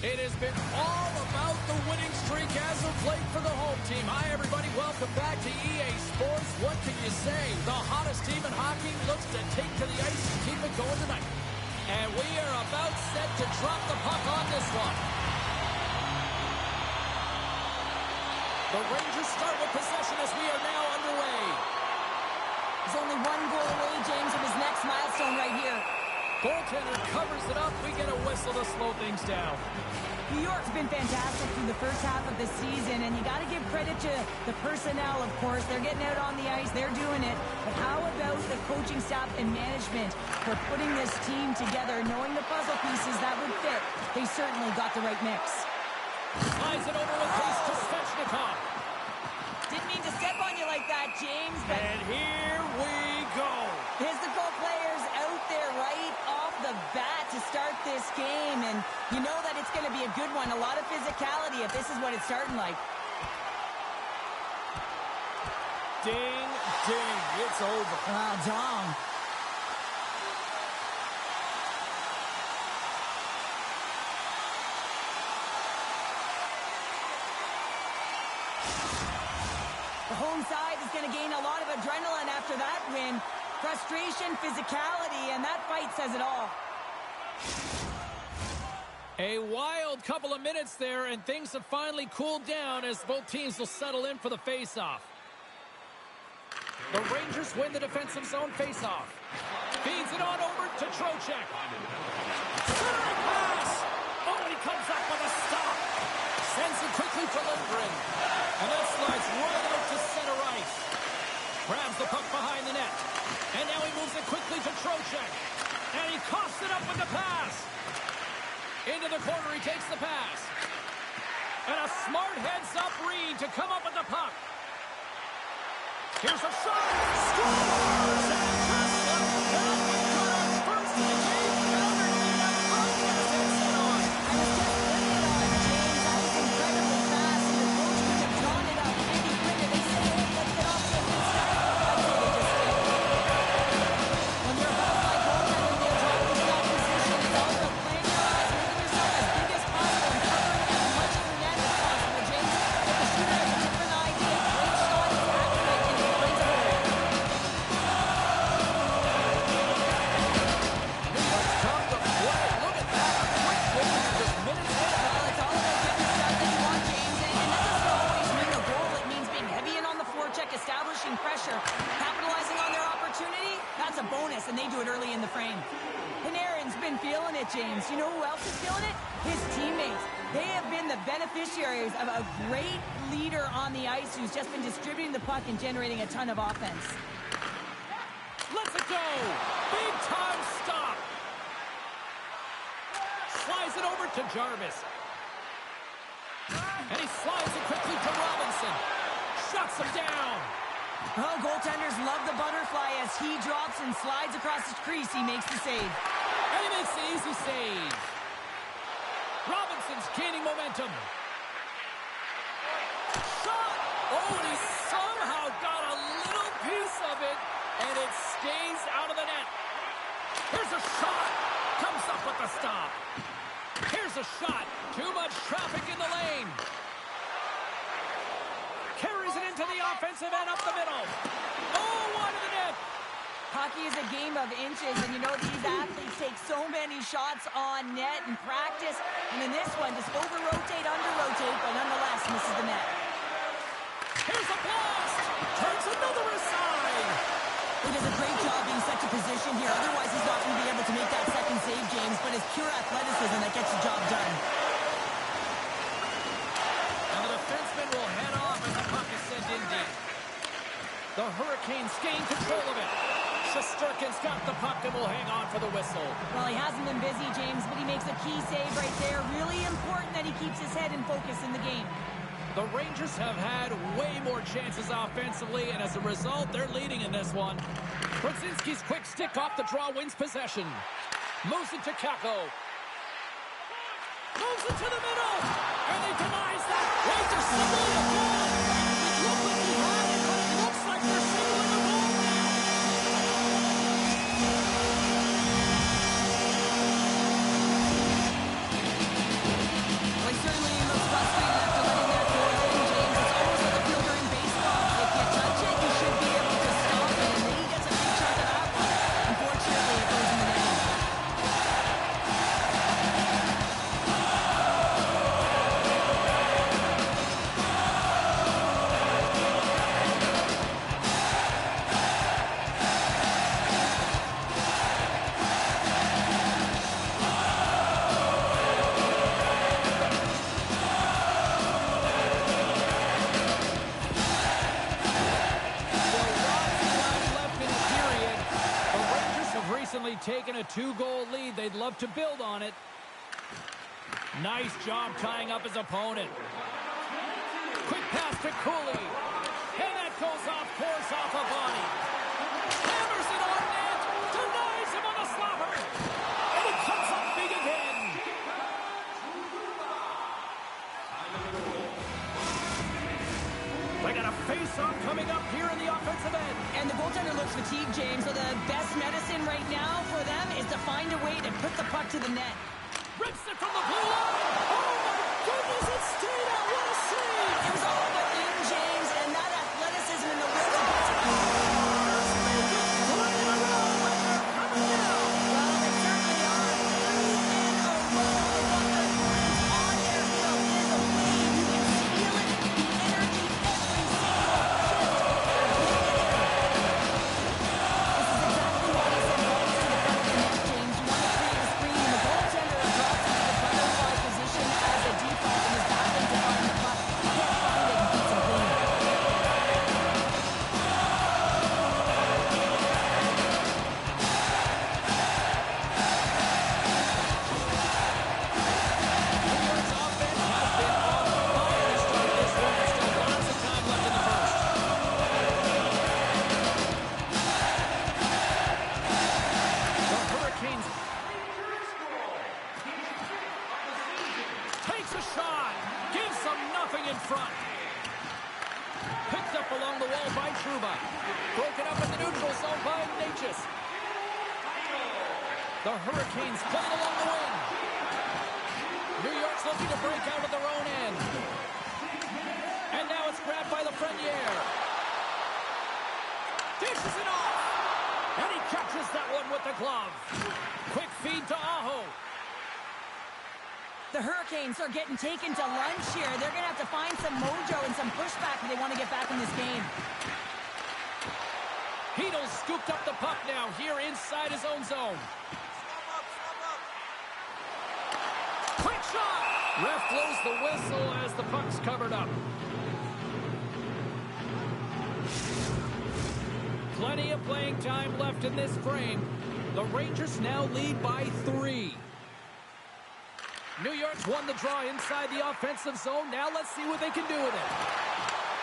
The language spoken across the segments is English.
It has been all about the winning streak as of late for the home team. Hi, everybody. Welcome back to EA Sports. What can you say? The hottest team in hockey looks to take to the ice and keep it going tonight. And we are about set to drop the puck on this one. The Rangers start with possession as we are now underway. He's only one goal away, James, of his next milestone right here. Goaltender covers it up. We get a whistle to slow things down. New York's been fantastic through the first half of the season, and you got to give credit to the personnel, of course. They're getting out on the ice. They're doing it. But how about the coaching staff and management for putting this team together, knowing the puzzle pieces that would fit? They certainly got the right mix. Slides it over with pace to Svechnikov. Didn't mean to step on you like that, James, but... And here we go. Physical players out there right off the bat to start this game, and you know that it's going to be a good one. A lot of physicality if this is what it's starting like. Ding, ding, it's over. Dong. The home side is going to gain a lot of adrenaline after that win. Frustration, physicality, and that fight says it all. A wild couple of minutes there, and things have finally cooled down as both teams will settle in for the face-off. The Rangers win the defensive zone face-off. Feeds it on over to Trocheck. Centering pass! Oh, he comes up with a stop. Sends it quickly to Lindgren. And that slides right out to center ice. Grabs the puck behind the net. And now he moves it quickly to Trocheck. And he coughs it up with the pass. Into the corner, he takes the pass. And a smart heads-up read to come up with the puck. Here's a shot. Scores! And Chris left down with good first in the game. Underneath that broadcast headset on. And it's just putting it on, James. That was incredibly fast, and the coach could have drawn it up any quicker. They say, hey, let's get off to a good start. That's what they just did. When you're about like goaltender, they'll drop into that position. It's all about playing your eyes, making yourself as big as possible, and covering as much of the net as possible, James. But the shooter has a different idea. Great shot, it's accurate, and it brings it home. Come to play. Look at that. Quick wins this minute. Well, it's all about getting the start that you want, James, and that doesn't always mean a goal. It means being heavy in on the forecheck, establishing pressure, capitalizing on their opportunity. That's a bonus, and they do it early in the frame. Panarin's been feeling it, James. You know who else is feeling it? His teammates. They have been the beneficiaries of a great leader on the ice who's just been distributing the puck and generating a ton of offense. Let's it go. Big time stop. Slides it over to Jarvis. And he slides it quickly to Robinson. Shuts him down. Oh, goaltenders love the butterfly as he drops and slides across his crease. He makes the save. And he makes the easy save. Robinson's gaining momentum. Shot! Oh, and he somehow got a little piece of it, and it stays out of the net. Here's a shot. Comes up with the stop. Here's a shot. Too much traffic in the lane. Carries it into the offensive end up the middle. Oh, wide of the net. Hockey is a game of inches, and you know these athletes take so many shots on net in practice. And in this one, just over-rotate, under-rotate, but nonetheless misses the net. Here's a blast. Turns another aside. He does a great job being such a position here. Otherwise, he's not going to be able to make that second save, James. But it's pure athleticism that gets the job done. And the defenseman will head off as the puck is sent in deep. The Hurricanes gain control of it. Shesterkin's got the puck and will hang on for the whistle. Well, he hasn't been busy, James, but he makes a key save right there. Really important that he keeps his head in focus in the game. The Rangers have had way more chances offensively, and as a result, they're leading in this one. Brzezinski's quick stick off the draw wins possession. Moves it to Kako. Moves it to the middle, and he denies that. Rangers signaling a goal. It looked like he had it, but it looks like they're signaling a goal now. already taken a 2-goal lead. They'd love to build on it. Nice job tying up his opponent. Quick pass to Cooley. And that goes off course off a body. Hammers it on net. Denies him on a slapper. And it comes up big again. They got a face-off coming up here in the offensive end. And the goaltender looks fatigued, James, so the best medicine right now for them is to find a way to put the puck to the net. Rips it from the blue line. Oh, my goodness, it stayed out. What a save. It was all but in, James, and that athleticism and the will to get to the Let's make it 3 in a row, and they're coming down. well, they certainly are. 3 in a row. They got the Bruins on their heel. It is a wave. You can feel it, the energy, every single shift. This is exactly why they send balls to the front of the net, James. You want to create a screen, and the goaltender drops into the butterfly position as a default and is battling to find the puck. Can't find it and beats him clean. New York's offense has been on fire to start this one. There's still lots of time left in the first. The Hurricanes takes a shot, gives them nothing in front. Picked up along the wall by Trouba. Broken up in the neutral zone by Ignatius. The Hurricanes playing along the wing. New York's looking to break out of their own end. And now it's grabbed by Lafreniere. Dishes it off. And he catches that one with the glove. Quick feed to Aho. The Hurricanes are getting taken to lunch here. They're going to have to find some mojo and some pushback if they want to get back in this game. Hedl scooped up the puck now here inside his own zone. Quick shot! Ref blows the whistle as the puck's covered up. Plenty of playing time left in this frame. The Rangers now lead by 3. New York's won the draw inside the offensive zone. Now let's see what they can do with it.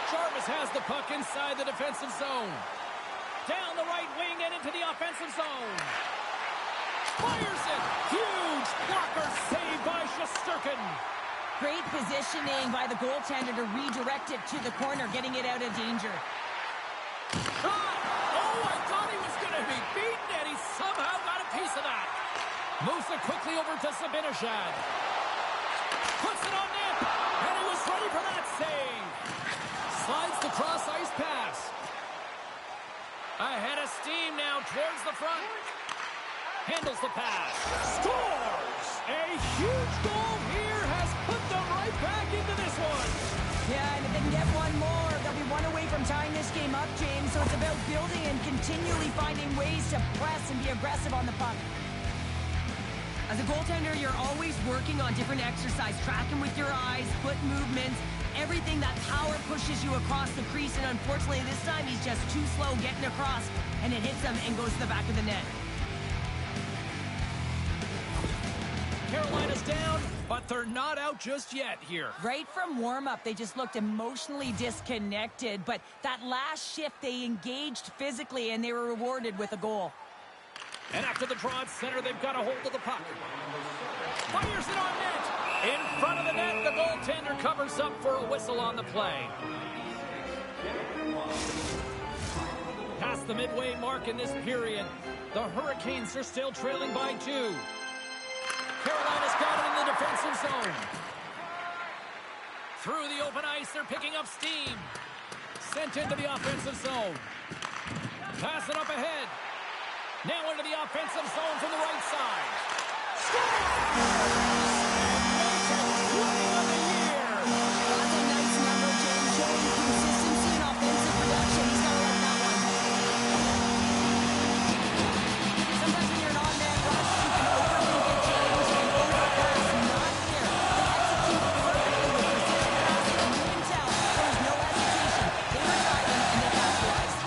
Jarvis has the puck inside the defensive zone. Down the right wing and into the offensive zone. Fires it. Huge blocker save by Shesterkin. Great positioning by the goaltender to redirect it to the corner, getting it out of danger. Shot! Oh, I thought he was going to be beaten, and he somehow got a piece of that. Moves it quickly over to Zibanejad. Puts it on net, and he was ready for that save. Slides the cross-ice pass. Ahead of steam now towards the front. Handles the pass. Scores! A huge goal here has put them right back into this one. Yeah, and if they can get one more, they'll be one away from tying this game up, James. So it's about building and continually finding ways to press and be aggressive on the puck. As a goaltender, you're always working on different exercise, tracking with your eyes, foot movements, everything that power pushes you across the crease. And unfortunately, this time he's just too slow getting across, and it hits him and goes to the back of the net. Carolina's down, but they're not out just yet here. Right from warm-up, they just looked emotionally disconnected. But that last shift, they engaged physically, and they were rewarded with a goal. And after the draw at center, they've got a hold of the puck. Fires it on net. In front of the net, the goaltender covers up for a whistle on the play. Past the midway mark in this period, the Hurricanes are still trailing by 2. Carolina's got it in the defensive zone. Through the open ice, they're picking up steam. Sent into the offensive zone. Pass it up ahead. Now into the offensive zone from the right side. Score! Play of the year. That's a nice number, James, showing consistency and offensive production. He's got to like that one. Sometimes when you're an on-man rush, you can overthink it, James, and overpass. Not here. They execute perfectly with precision passing, and you can tell there was no hesitation. They were driving, and they capitalized.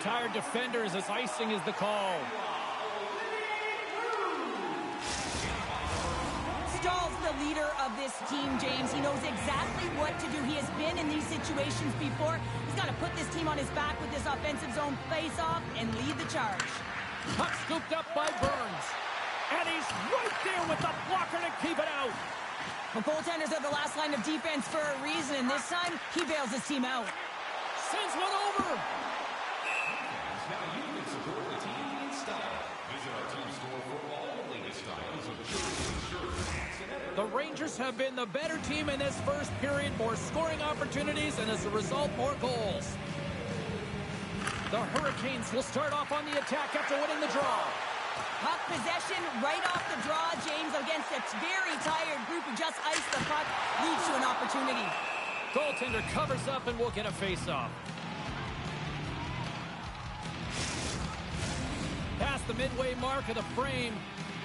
tired defenders as icing is the call. Stahl's the leader of this team, James. He knows exactly what to do. He has been in these situations before. He's got to put this team on his back with this offensive zone face-off and lead the charge. Puck scooped up by Burns. And he's right there with the blocker to keep it out. The goaltenders are the last line of defense for a reason, and this time, he bails his team out. Sends one over. Now you can support the team in style. Visit our team store for all the latest styles of jerseys, shirts, hats, and everything. The Rangers have been the better team in this first period. More scoring opportunities, and as a result, more goals. The Hurricanes will start off on the attack after winning the draw. Puck possession right off the draw, James, against a very tired group who just iced the puck, leads to an opportunity. Goaltender covers up and will get a face-off. Past the midway mark of the frame,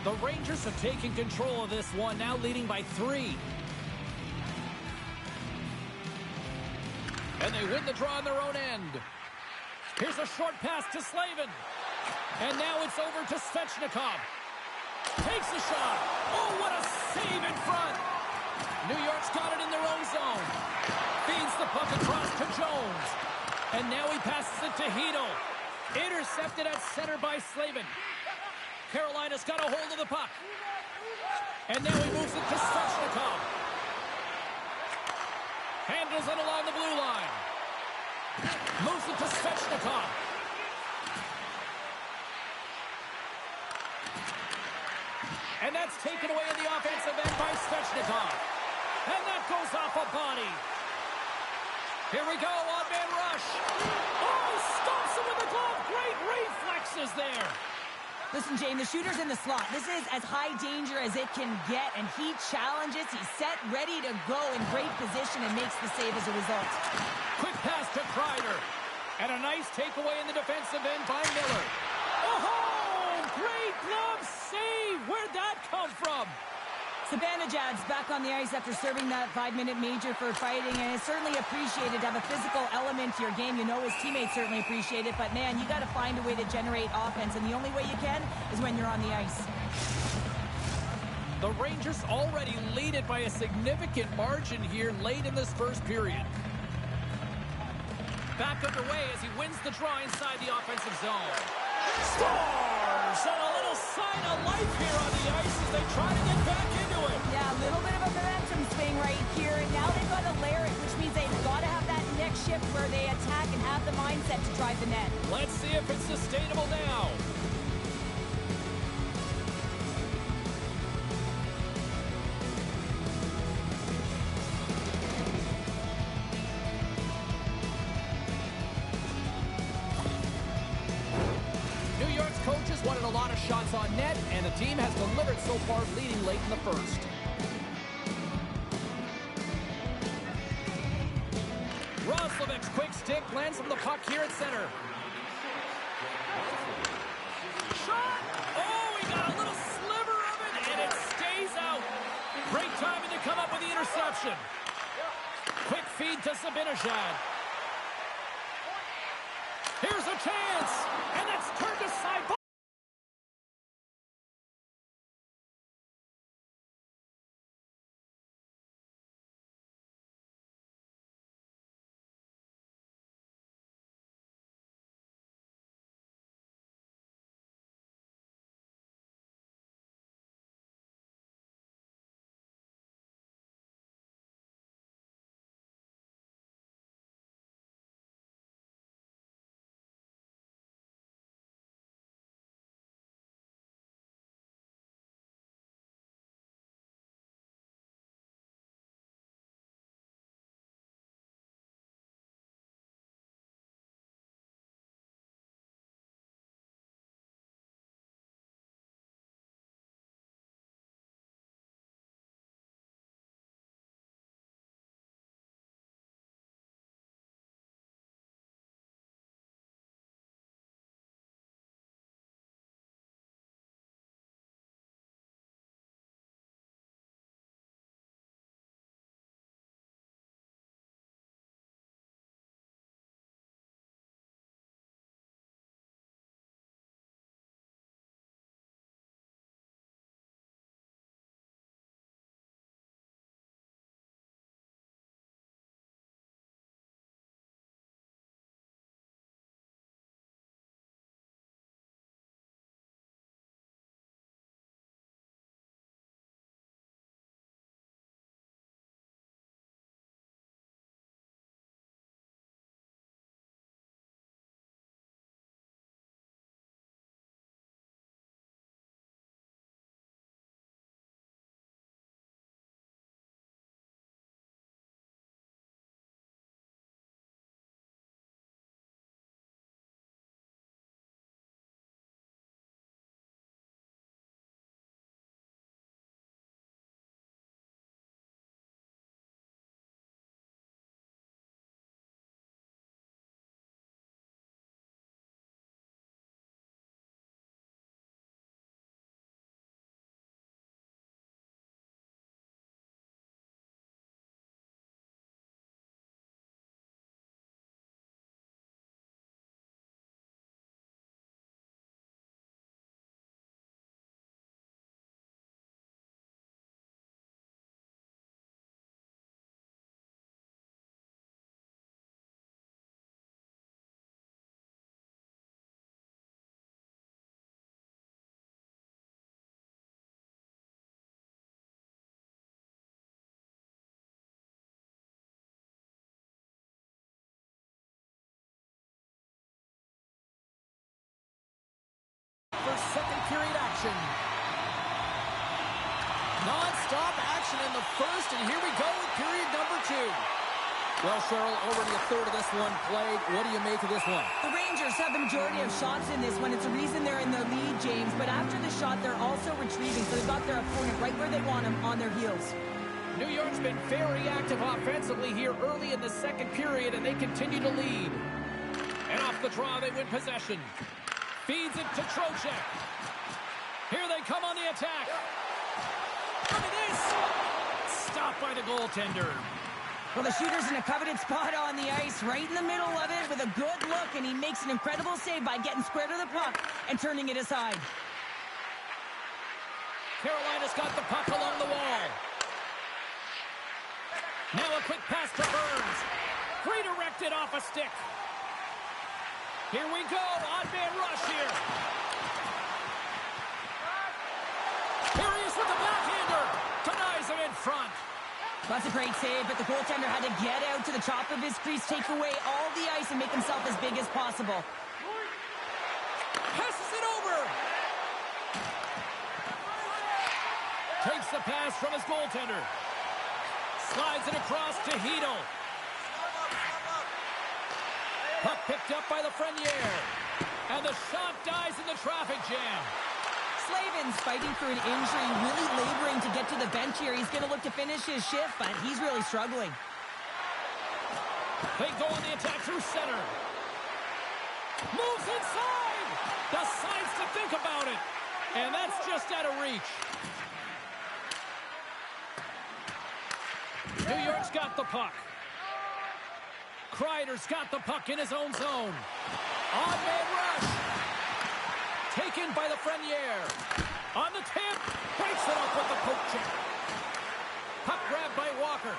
the Rangers have taken control of this one, now leading by 3. And they win the draw on their own end. Here's a short pass to Slavin. And now it's over to Svechnikov. Takes a shot. Oh, what a save in front. New York's got it in their own zone. Feeds the puck across to Jones. And now he passes it to Hito. Intercepted at center by Slavin. Carolina's got a hold of the puck. And now he moves it to Svechnikov. Handles it along the blue line. Moves it to Svechnikov. And that's taken away in the offensive end by Svechnikov. And that goes off a body. Here we go, on-man rush. Oh, stops him with the glove. Great reflexes there. Listen, James, the shooter's in the slot. This is as high danger as it can get, and he challenges. He's set, ready to go in great position, and makes the save as a result. Quick pass to Kreider. And a nice takeaway in the defensive end by Miller. Oh, great glove save. Where'd that come from? Zibanejad's back on the ice after serving that 5-minute major for fighting, and it's certainly appreciated to have a physical element to your game. You know his teammates certainly appreciate it, but man, you got to find a way to generate offense, and the only way you can is when you're on the ice. The Rangers already lead it by a significant margin here late in this first period. Back underway as he wins the draw inside the offensive zone. Scores! And a little sign of life here on the ice as they try to get back into it. Yeah, a little bit of a momentum swing right here, and now they've got to layer it, which means they've got to have that next shift where they attack and have the mindset to drive the net. Let's see if it's sustainable now. Coaches wanted a lot of shots on net, and the team has delivered so far, leading late in the first. Roslovic's quick stick lands from the puck here at center. Shot! Oh, he got a little sliver of it, and it stays out. Great timing to come up with the interception. Quick feed to Zibanejad. Here's a chance, and that's turned aside. possession. Non-stop action in the first, and here we go with period number 2. Well, Cheryl, already a third of this one played. What do you make of this one? The Rangers have the majority of shots in this one. It's a reason they're in the lead, James. But after the shot, they're also retrieving, so they've got their opponent right where they want him, on their heels. New York's been very active offensively here early in the second period, and they continue to lead. And off the draw, they win possession. Feeds it to Trocheck. Here they come on the attack. Look at this! Stopped by the goaltender. Well, the shooter's in a coveted spot on the ice, right in the middle of it with a good look, and he makes an incredible save by getting square to the puck and turning it aside. Carolina's got the puck along the wall. Now a quick pass to Burns. Redirected off a stick. Here we go. Odd-man rush here. Here he is with the backhander. Denies him in front. That's a great save, but the goaltender had to get out to the top of his crease, take away all the ice, and make himself as big as possible. Passes it over. Takes the pass from his goaltender. Slides it across to Hedel. Puck picked up by Lafreniere. And the shot dies in the traffic jam. Slavin's fighting through an injury, really laboring to get to the bench here. He's going to look to finish his shift, but he's really struggling. They go on the attack through center. Moves inside. Decides to think about it. And that's just out of reach. New York's got the puck. Kreider's got the puck in his own zone. On-man rush. Taken by Lafreniere. On the tip. Breaks it up with the poke check. Puck grabbed by Walker.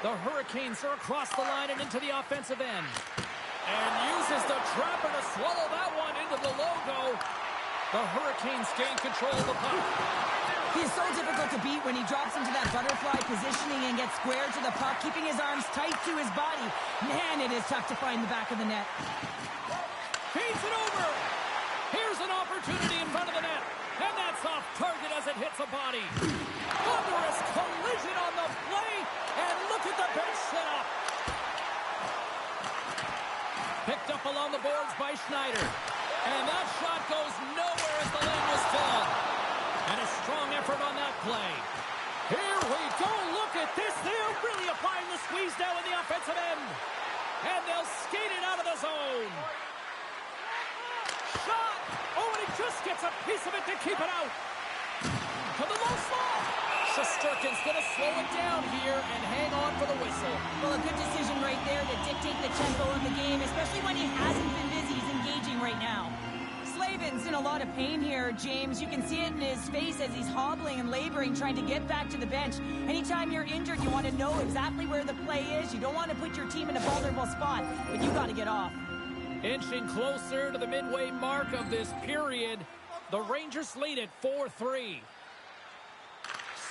The Hurricanes are across the line and into the offensive end. And uses the trapper to swallow that one into the logo. The Hurricanes gain control of the puck. He is so difficult to beat when he drops into that butterfly positioning and gets square to the puck, keeping his arms tight to his body. Man, it is tough to find the back of the net. Feeds it over. Here's an opportunity in front of the net. And that's off target as it hits a body. Thunderous collision on the play. And look at the bench setup. Picked up along the boards by Schneider. And that shot goes nowhere as the lane was filled. And a strong effort on that play. Here we go. Look at this. They're really applying the squeeze now in the offensive end. And they'll skate it out of the zone. Shot. Oh, and he just gets a piece of it to keep it out. To the low slot. Shesterkin's going to slow it down here and hang on for the whistle. Well, a good decision right there to dictate the tempo of the game, especially when he hasn't been busy. He's engaging right now. Slavin's in a lot of pain here, James. You can see it in his face as he's hobbling and laboring, trying to get back to the bench. Anytime you're injured, you want to know exactly where the play is. You don't want to put your team in a vulnerable spot, but you got to get off. Inching closer to the midway mark of this period, the Rangers lead at 4-3.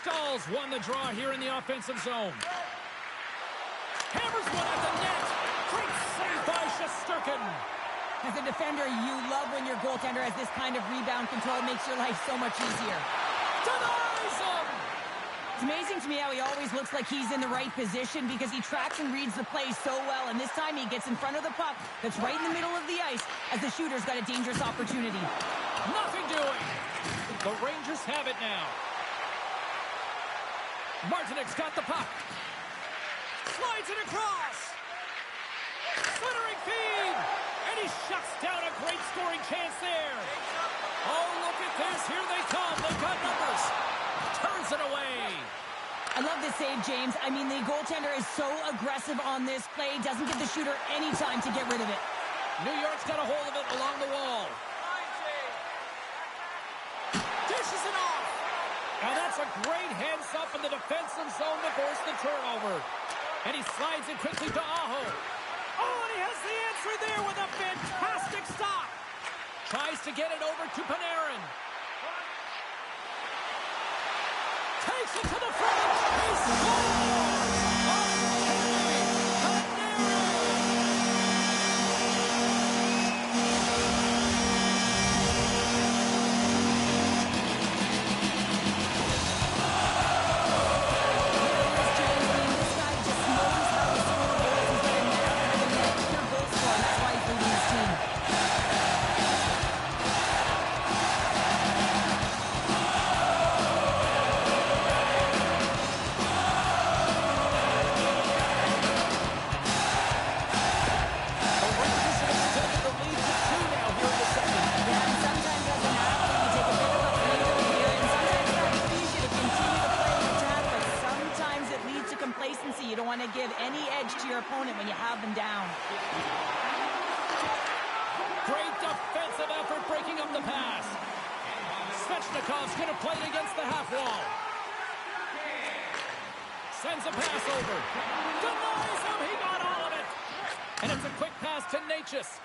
Stahls won the draw here in the offensive zone. Hammers one at the net. Great save by Shesterkin. As a defender, you love when your goaltender has this kind of rebound control. It makes your life so much easier. Denies him! It's amazing to me how he always looks like he's in the right position because he tracks and reads the play so well. And this time he gets in front of the puck that's right in the middle of the ice as the shooter's got a dangerous opportunity. Nothing doing. The Rangers have it now. Martinek's got the puck. Slides it across. Slithering feed. And he shuts down a great scoring chance there. Oh, look at this. Here they come. They've got numbers. Turns it away. I love this save, James. I mean, the goaltender is so aggressive on this play. Doesn't give the shooter any time to get rid of it. New York's got a hold of it along the wall. Dishes it off. And that's a great heads-up in the defensive zone to force the turnover. And he slides it quickly to Aho. Oh, and he has the answer there with a fantastic stop. Tries to get it over to Panarin. Takes it to the front. He scores! going to play it against the half wall. Sends a pass over. Denies him. He got all of it. And it's a quick pass to Natchez.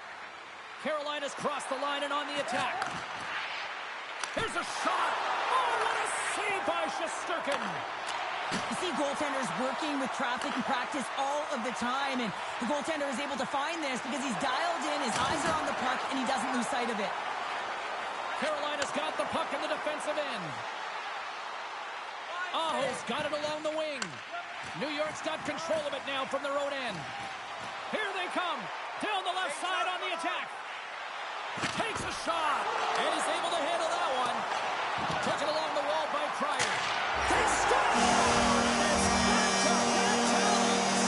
Carolina's crossed the line and on the attack. Here's a shot. Oh, what a save by Shesterkin. You see goaltenders working with traffic in practice all of the time, and the goaltender is able to find this because he's dialed in, his eyes are on the puck, and he doesn't lose sight of it. Carolina's got the puck in the defensive end. Aho's got it along the wing. New York's got control of it now from their own end. Here they come. Down the left side on the attack. Takes a shot. And he's able to handle that one. Took it along the wall by Kreider. They score!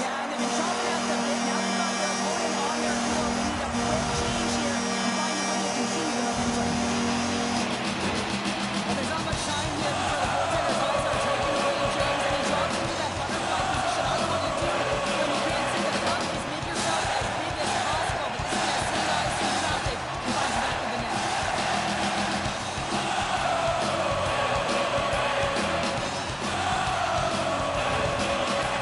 Yeah, they've been chopping at the bit. Now they've got their opponent on their field. They need a quick change here and find a way to continue the momentum. Well, there's not much time here before the goaltender's eyes are taken away, James, and he drops into that butterfly position. All you want to do when you can't see the puck is make yourself as big as possible, but this is that eyes through traffic and finds the back of the net.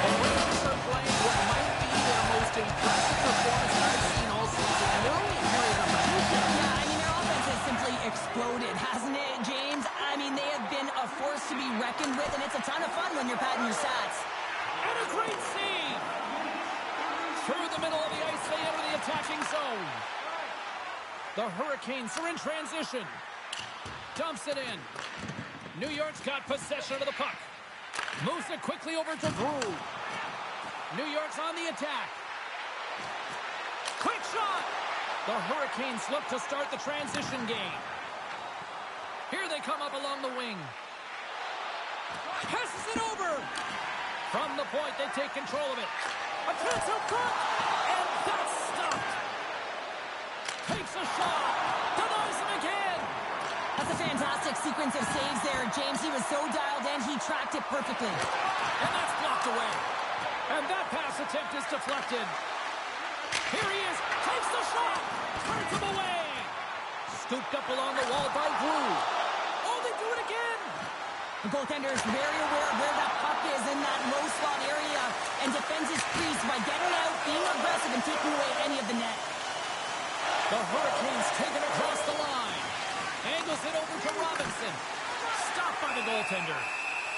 The Rangers are playing what might be their most impressive performance I've seen all season. And they're only in period number 2. Yeah, I mean, their offense has simply exploded, hasn't it, James? I mean, they have been a force to be reckoned with, and it's a ton of fun when you're padding your stats. And a great save. Through the middle of the ice, they enter the attacking zone. The Hurricanes are in transition. Dumps it in. New York's got possession of the puck. Moves it quickly over to Drew. New York's on the attack. Quick shot. The Hurricanes look to start the transition game. Here they come up along the wing. Passes it over. From the point, they take control of it. A chance up front. And that's stopped. Takes a shot. Denies him again. That's a fantastic sequence of saves there, James. He was so dialed in, he tracked it perfectly. And that's blocked away. And that pass attempt is deflected. Here he is. Takes the shot. Turns him away. Scooped up along the wall by Drew. Oh, they do it again. The goaltender is very aware of where that puck is in that low slot area and defends his crease by getting out, being aggressive, and taking away any of the net. The Hurricanes take it across the line. Angles it over to Robinson. Stopped by the goaltender.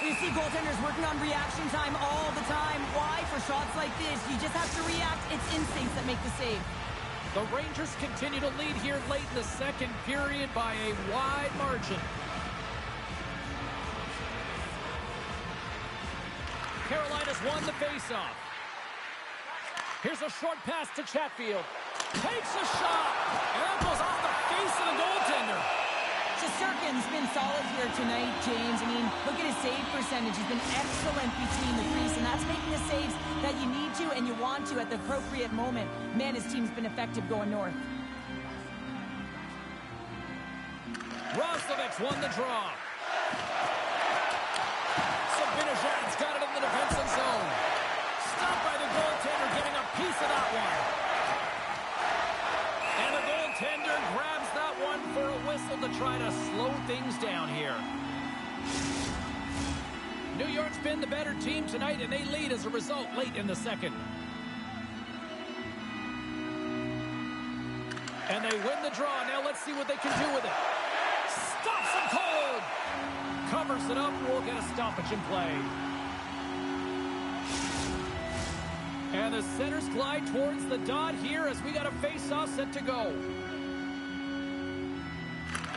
You see goaltenders working on reaction time all the time. Why? For shots like this, you just have to react. It's instincts that make the save. The Rangers continue to lead here late in the second period by a wide margin. Carolina's won the faceoff. Here's a short pass to Chatfield. Takes a shot. And that goes off the face of the goaltender. Shesterkin's been solid here tonight, James. I mean, look at his save percentage. He's been excellent between the crease, and that's making the saves that you need to and you want to at the appropriate moment. Man, his team's been effective going north. Roslovic's won the draw. Sabinajad's got it in the defensive zone. Stopped by the goaltender, getting a piece of that one. And the goaltender grabs that one for a whistle to try to slow things down here. New York's been the better team tonight, and they lead as a result late in the second. And they win the draw. Now let's see what they can do with it. Stops him cold. Covers it up. We'll get a stoppage in play. And the centers glide towards the dot here as we got a face-off set to go.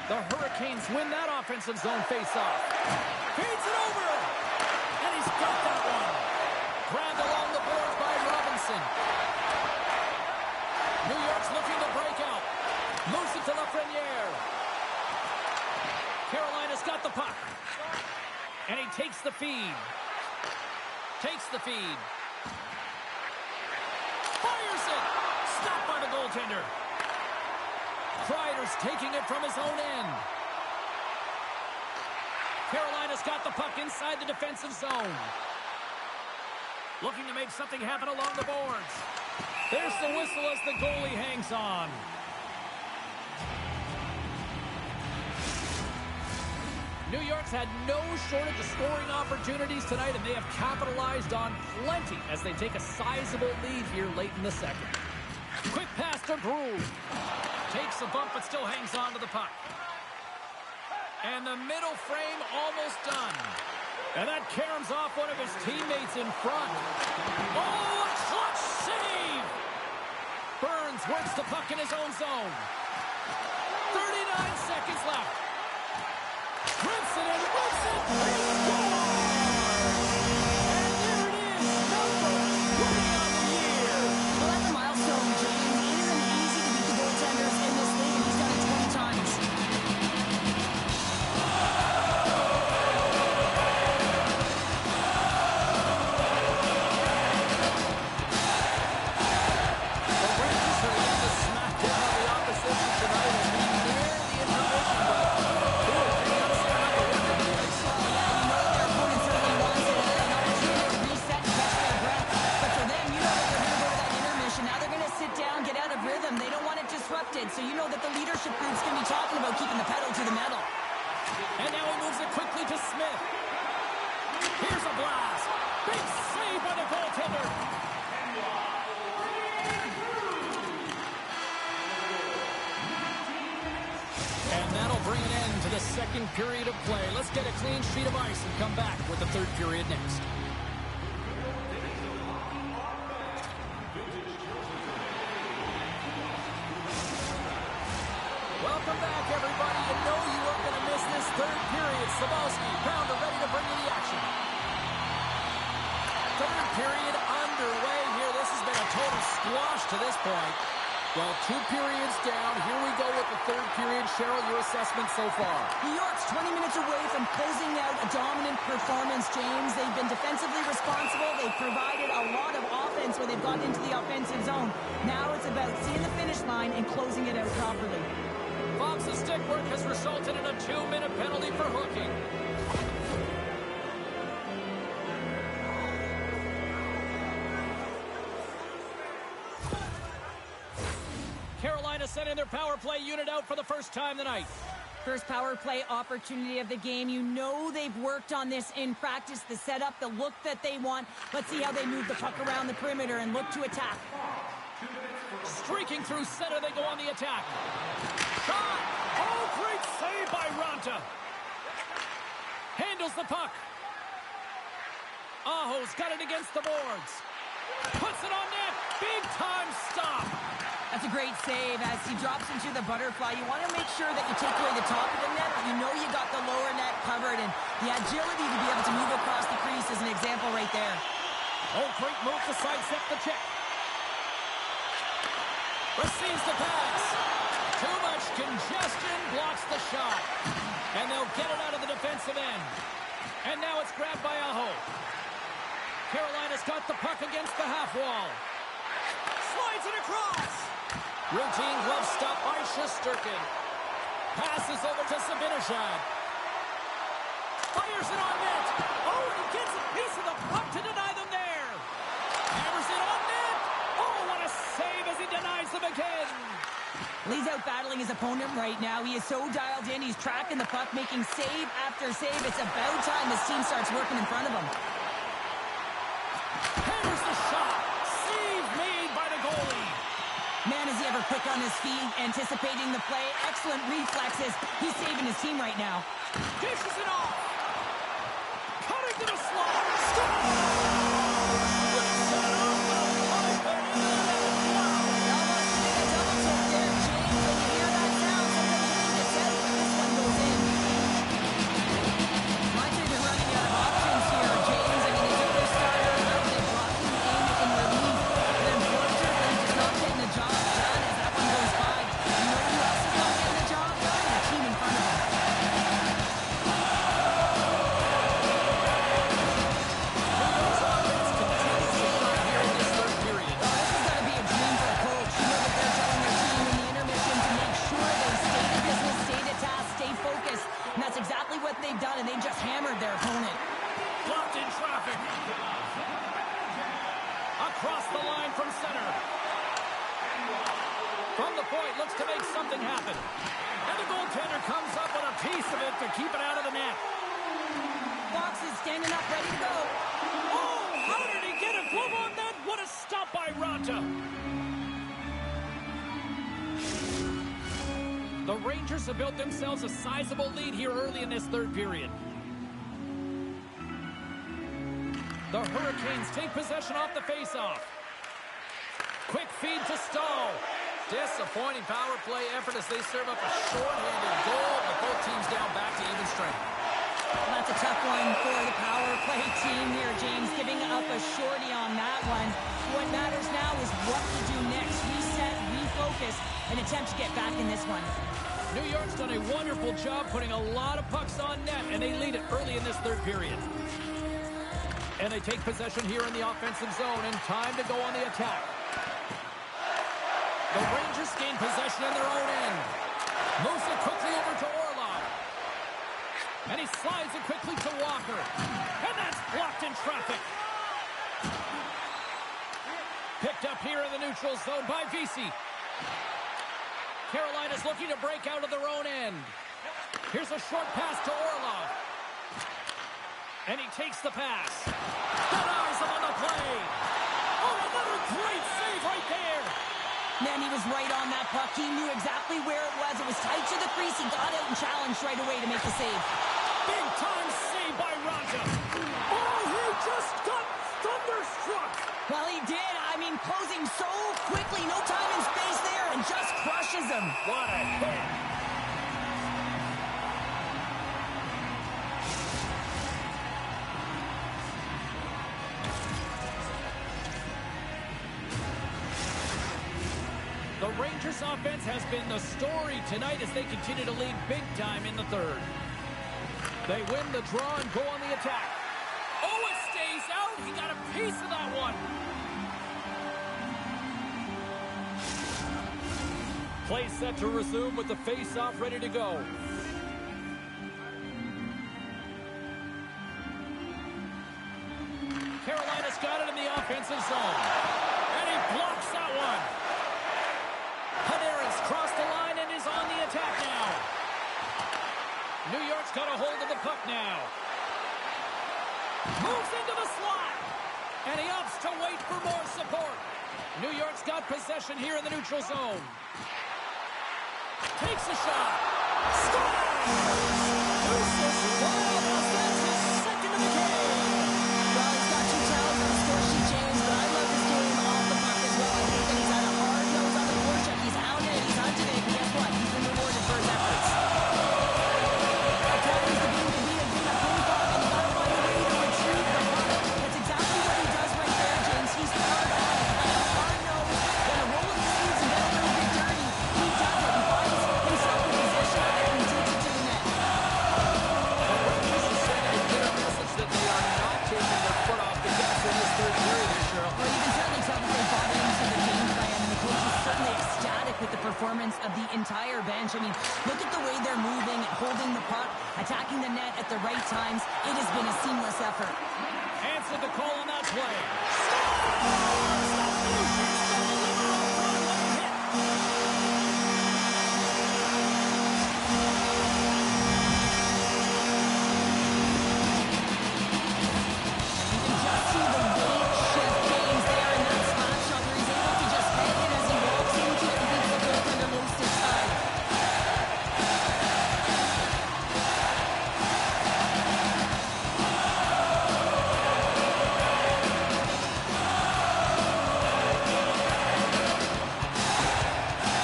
The Hurricanes win that offensive zone face-off. Feeds it over. And he's got that one. Grabbed along the boards by Robinson. New York's looking to break out. Moves it to Lafreniere. Carolina's got the puck. And he takes the feed. Takes the feed. Fires it. Stopped by the goaltender. Kreider's taking it from his own end. Carolina's got the puck inside the defensive zone. Looking to make something happen along the boards. There's the whistle as the goalie hangs on. New York's had no shortage of scoring opportunities tonight, and they have capitalized on plenty as they take a sizable lead here late in the second. Quick pass to Groove. Takes a bump, but still hangs on to the puck. And the middle frame almost done. And that caroms off one of his teammates in front. Oh, a clutch save! Burns works the puck in his own zone. 39 seconds left. Trips it and whips it. They score! And there it is, number 20 on the year. Well, that's a milestone, James. It isn't easy to beat the goaltenders in this league, and he's done it 20 times. The Rangers are able to smack down on the opposition tonight as we near the intermission, but who will pay us another one of these? Well, yeah, you know their opponent certainly wants it, an opportunity to reset and catch their breath. But for them, you know that they're going to go to that intermission. Now they're going to sit down, get out of rhythm. They don't want it disrupted. So you know that the leadership group's going to be talking about keeping the pedal to the metal. And now he moves it quickly to Smith. Here's a blast. Big save by the goaltender. And that'll bring an end to the second period of play. Let's get a clean sheet of ice and come back with the third period next. Welcome back, everybody. You know you weren't going to miss this third period. Sabalski, Pounder ready to bring you the action. Third period underway here. This has been a total squash to this point. Well, 2 periods down. Here we go with the third period. Cheryl, your assessment so far? New York's 20 minutes away from closing out a dominant performance, James. They've been defensively responsible. They've provided a lot of offense where they've gotten into the offensive zone. Now it's about seeing the finish line and closing it out properly. Fox's stick work has resulted in a 2-minute penalty for hooking. Carolina sending their power play unit out for the first time tonight. First power play opportunity of the game. You know they've worked on this in practice, the setup, the look that they want. Let's see how they move the puck around the perimeter and look to attack. Streaking through center, they go on the attack. Shot! Oh, great save by Ranta. Handles the puck. Aho's got it against the boards. Puts it on net. Big time stop. That's a great save as he drops into the butterfly. You want to make sure that you take away the top of the net, but you know you got the lower net covered, and the agility to be able to move across the crease is an example right there. Oh, great move to sidestep the check. Receives the pass. Too much congestion, blocks the shot. And they'll get it out of the defensive end. And now it's grabbed by Aho. Carolina's got the puck against the half wall. Slides it across. Routine glove stop by Shesterkin. Passes over to Sabinishad. Fires it on net. Oh, and he gets a piece of the puck to deny them there. Hammers it on net. Oh, what a save as he denies them again. Lee's out battling his opponent right now. He is so dialed in. He's tracking the puck, making save after save. It's about time this team starts working in front of him. Hammers the shot. Save made by the goalie. Man, is he ever quick on his feet, anticipating the play. Excellent reflexes. He's saving his team right now. Dishes it off. Cutting to the slot. Score! Across the line from center. From the point, looks to make something happen. And the goaltender comes up with a piece of it to keep it out of the net. The Rangers have built themselves a sizable lead here early in this third period. The Hurricanes take possession off the faceoff. Quick feed to Stahl. Disappointing power play effort as they serve up a short-handed goal, but both teams down back to even strength. Well, that's a tough one for the power play team here, James, giving up a shorty on that one. What matters now is what to do next. Reset, refocus, and attempt to get back in this one. New York's done a wonderful job putting a lot of pucks on net, and they lead it early in this third period. And they take possession here in the offensive zone, and time to go on the attack. The Rangers gain possession in their own end. Moves it quickly over to Orlov. And he slides it quickly to Walker. And that's blocked in traffic. Picked up here in the neutral zone by Vesey. Carolina's looking to break out of their own end. Here's a short pass to Orlov. And he takes the pass. Denies him on the play. Oh, another great save right there. Man, he was right on that puck. He knew exactly where it was. It was tight to the crease. He got out and challenged right away to make the save. Big time save by Raja. Oh, he just got thunderstruck. Well, he did. I mean, closing so quickly. No time and space there, and just crushes him. What a hit. The Rangers offense has been the story tonight as they continue to lead big time in the third. They win the draw and go on the attack. Oh, it stays out. He got a piece of that one. Play set to resume with the face-off ready to go. Carolina's got it in the offensive zone. And he blocks that one. Panarin's crossed the line and is on the attack now. New York's got a hold of the puck now. Moves into the slot. And he opts to wait for more support. New York's got possession here in the neutral zone. Takes a shot. Scores! That's his second of the game. Well, he's got 2 talents on the score sheet, James, but I love his game off the puck as well. I think that he's had a hard nose on the forecheck. He's hounded it, he's hunted it, and guess what? He's been rewarded for his efforts. At times, the game can be a game of ping pong, and you gotta find a way to retrieve the puck. That's exactly what he does right there, James. He's hard on it. He's got a hard nose, gonna roll up his sleeves and get a little bit dirty. He does it. He finds himself in position and takes it to the net. The Rangers are sending a clear message that they are not taking their foot off the gas in this third period here, Cheryl. Well, you can certainly tell that they bought into the game plan, and the coach is certainly ecstatic with the performance of the entire bench. I mean, look at the way they're moving, holding the puck, attacking the net at the right times. It has been a seamless effort. Answered the call on that play. Scores! The Fusions deliver a runaway hit. You can just see the weight shift, James, there in that slap shot where he's able to just head it as he walks into it and beats the goaltender most of the time.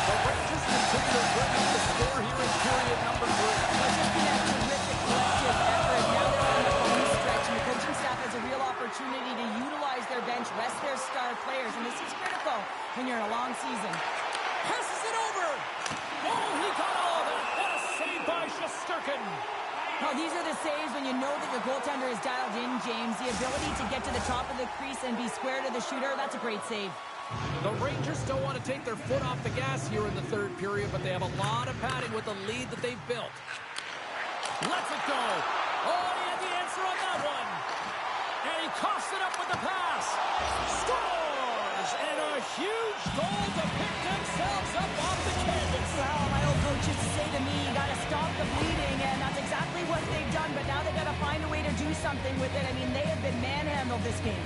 The Rangers continue to bring up the score here in period number 3. It's just been a terrific collective effort. Now they're on the home stretch, and the coaching staff has a real opportunity to utilize their bench, rest their star players, and this is critical when you're in a long season. Passes it over. Oh, he got all of it. What a save by Shesterkin. Now, these are the saves when you know that your goaltender is dialed in, James. The ability to get to the top of the crease and be square to the shooter, that's a great save. The Rangers don't want to take their foot off the gas here in the third period, but they have a lot of padding with the lead that they've built. Lets it go. Oh, he had the answer on that one. And he coughs it up with the pass. Scores! And a huge goal to pick themselves up off the canvas. Well, my old coach used to say to me, you got to stop the bleeding, and that's exactly what they've done, but now they've got to find a way to do something with it. I mean, they have been manhandled this game.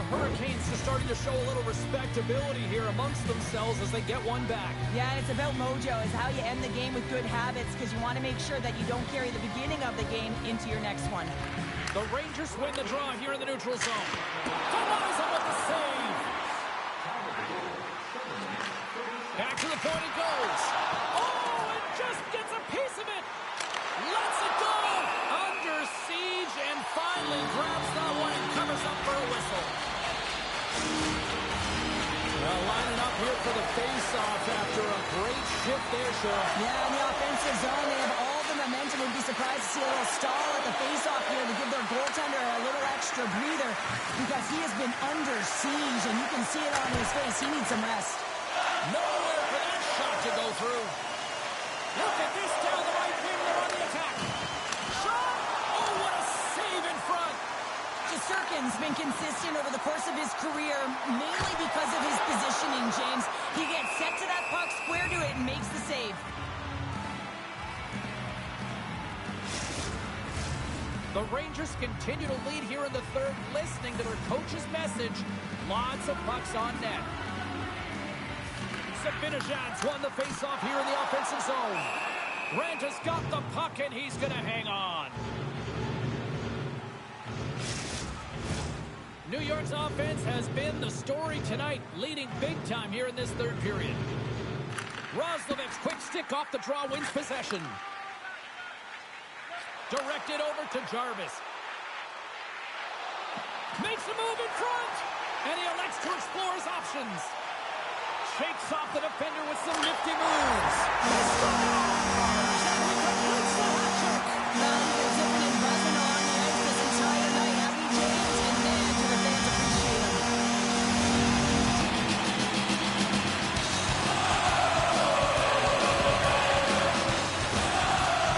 Hurricanes are starting to show a little respectability here amongst themselves as they get one back. Yeah, and it's about mojo. It's how you end the game with good habits because you want to make sure that you don't carry the beginning of the game into your next one. The Rangers win the draw here in the neutral zone. Collides with the save. Back to the point it goes. Oh, it just gets a piece of it. Lets it go. Under siege and finally grabs that one and covers up for a whistle. Well, lining up here for the face-off after a great shift there, Sean. Yeah, in the offensive zone, they have all the momentum. Would be surprised to see a little stall at the face-off here to give their goaltender a little extra breather because he has been under siege, and you can see it on his face. He needs some rest. Nowhere for that shot to go through. Look at this down the right wing. They're on the attack. Shot! Oh, what a save in front. Shesterkin's been consistent over the course of his career, mainly because of his positioning, James. He gets set to that puck, square to it, and makes the save. The Rangers continue to lead here in the third, listening to their coach's message. Lots of pucks on net. Zibanejad's won the faceoff here in the offensive zone. Ranta's got the puck, and he's going to hang on. New York's offense has been the story tonight, leading big time here in this third period. Roslovic's quick stick off the draw wins possession. Directed over to Jarvis. Makes a move in front, and he elects to explore his options. Shakes off the defender with some nifty moves. He scores! And he completes the hat trick. Well, he's been zipping and buzzing on the ice this entire night, hasn't he, James? And man, do the fans appreciate him.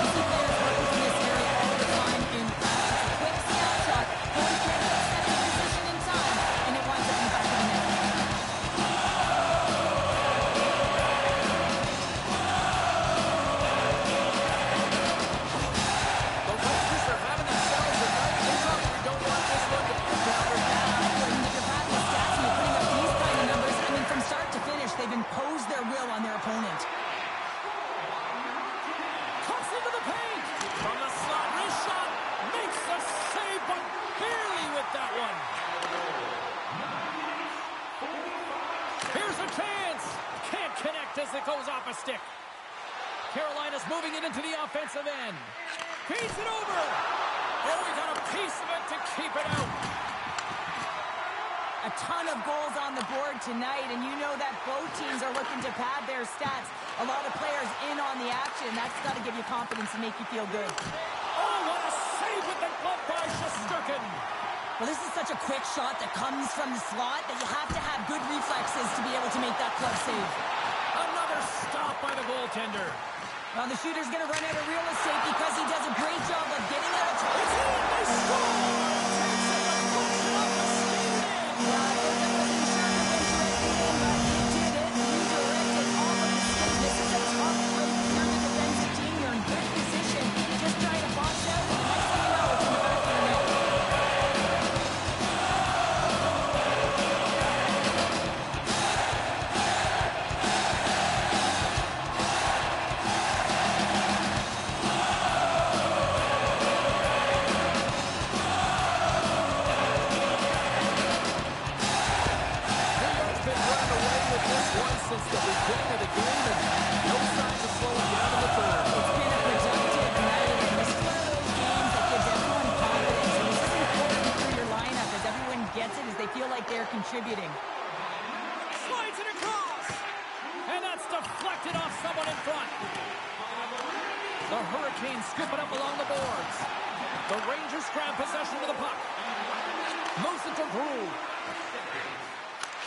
You see players working from this area all the time in practice. A quick snapshot, one can't get second position in time, and it winds up in the back of the net. The Rangers are having themselves a night. They probably don't want this one to end out. When you're having the stats and you're putting up these kind of numbers, I mean, from start to finish, they've imposed their will on their opponent. Cuts into the paint. From the slot, wrist shot. Makes the save, but barely with that one. Here's a chance. Can't connect as it goes off a stick. Carolina's moving it into the offensive end. Feeds it over. Oh, he got a piece of it to keep it out. A ton of goals on the board tonight, and you know that both teams are looking to pad their stats. A lot of players in on the action. That's got to give you confidence and make you feel good. Oh, what a save with the glove by Shesterkin. Well, this is such a quick shot that comes from the slot that you have to have good reflexes to be able to make that glove save. Another stop by the goaltender. Well, the shooter's going to run out of real estate because he does a great job of getting out of trouble. It's in, they score! Takes it, a function off the skate in. Yeah, I wasn't sure if it went directly in, but he did it. Redirected off of the skate. This is a tough break if you're the defensive team. You're in good position. Just trying to box out, and the next thing you know, it's in the back of the net. Since the beginning of the game, and no signs of slowing down in the third. It's been a productive night, and this is one of those games that gives everyone confidence. And this is important for your lineup as everyone gets it, as they feel like they're contributing. Slides it across, and that's deflected off someone in front. The Hurricanes scoop it up along the boards. The Rangers grab possession of the puck. Moves it to Brew.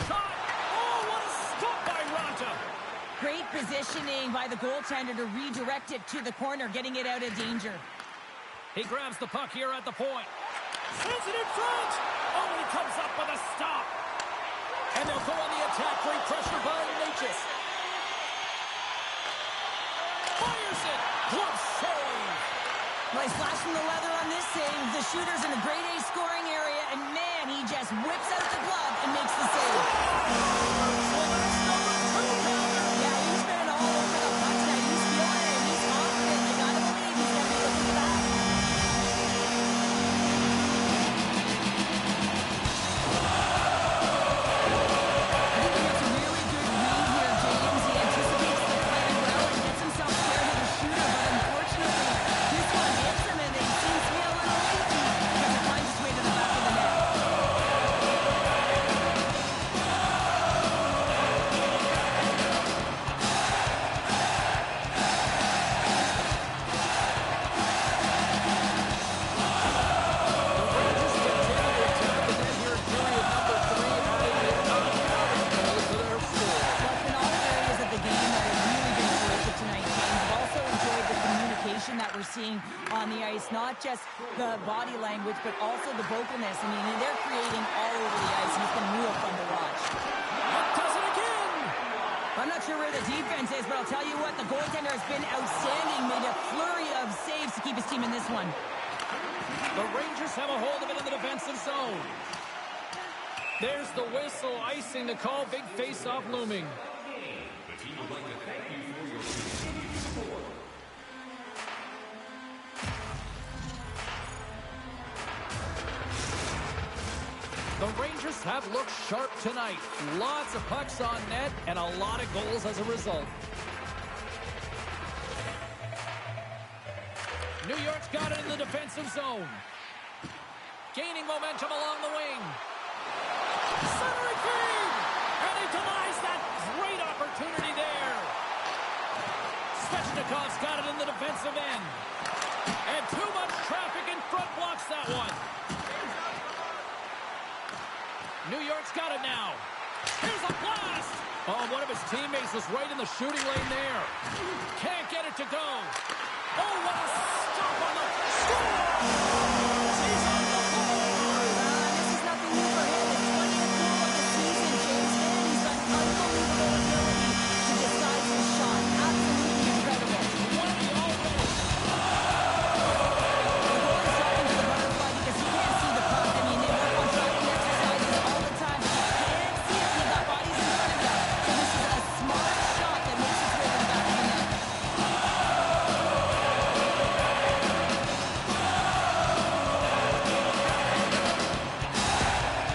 Shot! Oh, what a stop by Ranta! Great positioning by the goaltender to redirect it to the corner, getting it out of danger. He grabs the puck here at the point. Sends it in front! Oh, and he comes up with a stop. And they'll go on the attack. Great pressure by Natchez. Fires it! Glove save! Well, he's flashing the leather on this save. The shooter's in a grade A scoring area, and man, he just whips out the glove makes the save. Yeah, he's been all over the puck tonight. He's feeling it, and he's confident. I gotta believe he's gonna be looking back. I think he makes a really good read here, James. He anticipates the play well and gets himself square to the shooter, but unfortunately, this one hits him, and it seems to be a little leaky because it finds its way to the back of the net. Well, in all areas of the game that have really been terrific tonight, James. I've also enjoyed the communication that we're seeing on the ice, not just the body language, but also the vocalness. I mean, they're creating all over the ice, and it's been real fun to watch. Does it again! I'm not sure where the defense is, but I'll tell you what, the goaltender has been outstanding, made a flurry of saves to keep his team in this one. The Rangers have a hold of it in the defensive zone. There's the whistle, icing the call, big face-off looming. The team would like to thank you for your continued support. The Rangers have looked sharp tonight. Lots of pucks on net and a lot of goals as a result. New York's got it in the defensive zone. Gaining momentum along the wing. Centering feed! And he denies that great opportunity there. Svechnikov's got it in the defensive end. And too much traffic in front blocks that one. New York's got it now. Here's a blast! Oh, one of his teammates was right in the shooting lane there. Can't get it to go. Oh, what a stop on the score! He's on the board! This is nothing new for him. His 20th goal of the season, James. And he's got unbelievable ability to decide his shot. Absolutely incredible. 20 already. The goalie's talking to the butterfly because he can't see the puck. I mean, they work on tracking exercises all the time, but you can't see it. You've got bodies in front of you. So this is a smart shot that makes its way to the back of the net.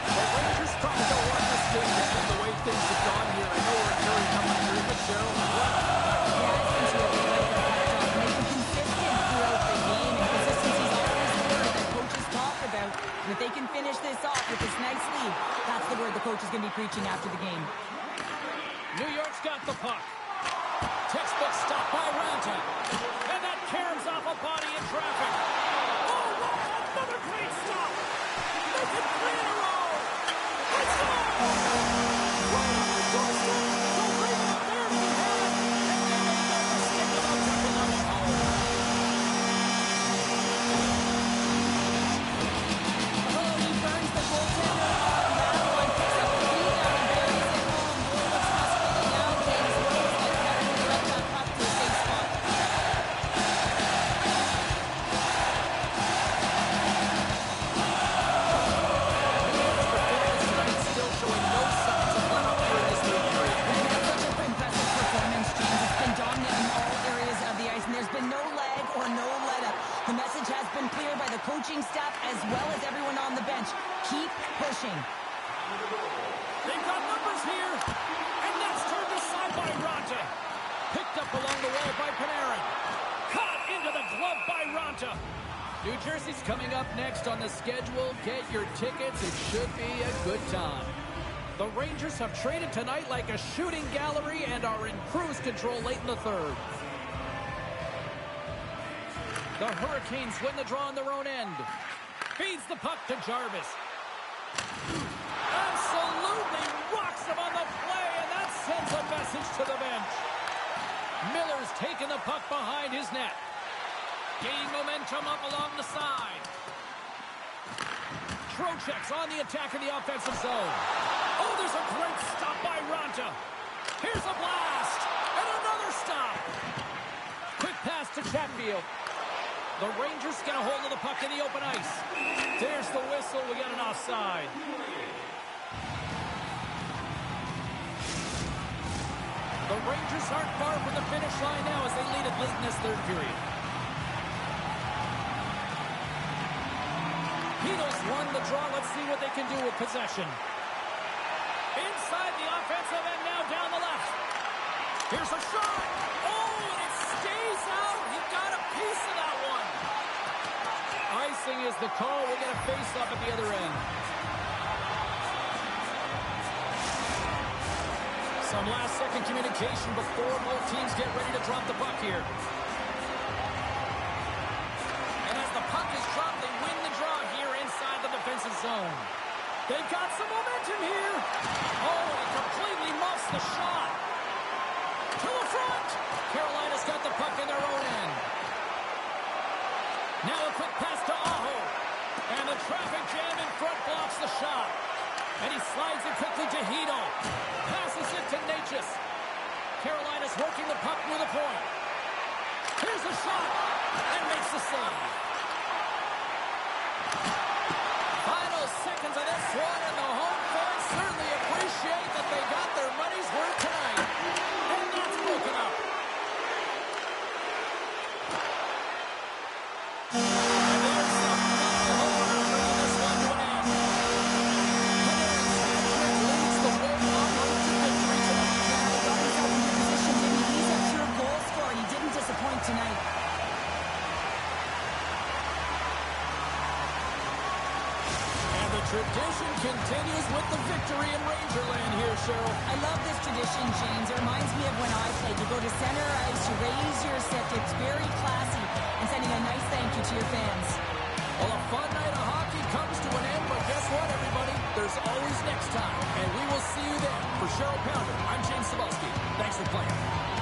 The Rangers probably don't want this game to end the way things have gone here. I know we're very coming through, but Cheryl, what? Yeah, it's been terrific right for the puck drop. And they've been consistent throughout the game, and consistency's always the word that coaches talk about. And if they can finish this off with this nice lead, that's the word the coach is going to be preaching after the game. New York's got the puck. Textbook stop by Ranta. And that caroms off a body in traffic. Oh, wow, another great stop. They can 3 in a row. It's on. Right on the doorstep. The rebound there to be had. And they make that mistake about tucking out at home. Oh, he burns the goaltender on that one. Picks up the rebound and buries it home. Boy, looks frustrated now, James. What is like having to direct that puck to a safe spot? Still showing no signs of let up during this third period. They've had such an impressive performance, James. It's been dominant in all areas of the ice, and there's been no lag or no let-up. The message has been clear by the coaching staff as well as everyone on the bench. Keep pushing. They've got numbers here. And that's turned aside by Ranta. Picked up along the wall by Panarin. Caught into the glove by Ranta. New Jersey's coming up next on the schedule. Get your tickets. It should be a good time. The Rangers have traded tonight like a shooting gallery and are in cruise control late in the third. The Hurricanes win the draw on their own end. Feeds the puck to Jarvis. Absolutely rocks him on the play, and that sends a message to the bench. Miller's taking the puck behind his net. Gaining momentum up along the side. Trocheck's on the attack in the offensive zone. Oh, there's a great stop by Ranta. Here's a blast. And another stop. Quick pass to Chatfield. The Rangers get a hold of the puck in the open ice. There's the whistle. We got an offside. The Rangers aren't far from the finish line now as they lead it late in this third period. Beatles won the draw. Let's see what they can do with possession. Inside the offensive end now down the left. Here's a shot. Oh, and it stays out. He got a piece of that one. Icing is the call. We'll get a face-off at the other end. Some last-second communication before both teams get ready to drop the puck here. And as the puck is dropped, they win the draw here inside the defensive zone. They've got some momentum here. Oh, and he completely muffs the shot. To the front. Carolina's got the puck in their own end. Now a quick pass to Aho. And the traffic jam in front blocks the shot. And he slides it quickly to Hito. Passes it to Natchez. Carolina's working the puck near the point. Here's the shot. And makes the save. Final seconds of this one, and the home fans certainly appreciate that they got their money's worth tonight. And that's broken up. And there's the final home run bringing this one to an end. Leads the way on road to victory tonight. Yeah, he got himself into position, didn't he? He's a pure goal scorer. He didn't disappoint tonight. And the tradition continues with the victory in Rangerland here, Cheryl. I love this tradition, James. It reminds me of when I played. You go to center ice, you raise your stick. It's very classy. And sending a nice thank you to your fans. Well, a fun night of hockey comes to an end, but guess what, everybody? There's always next time, and we will see you then. For Cheryl Pounder, I'm James Cebulski. Thanks for playing.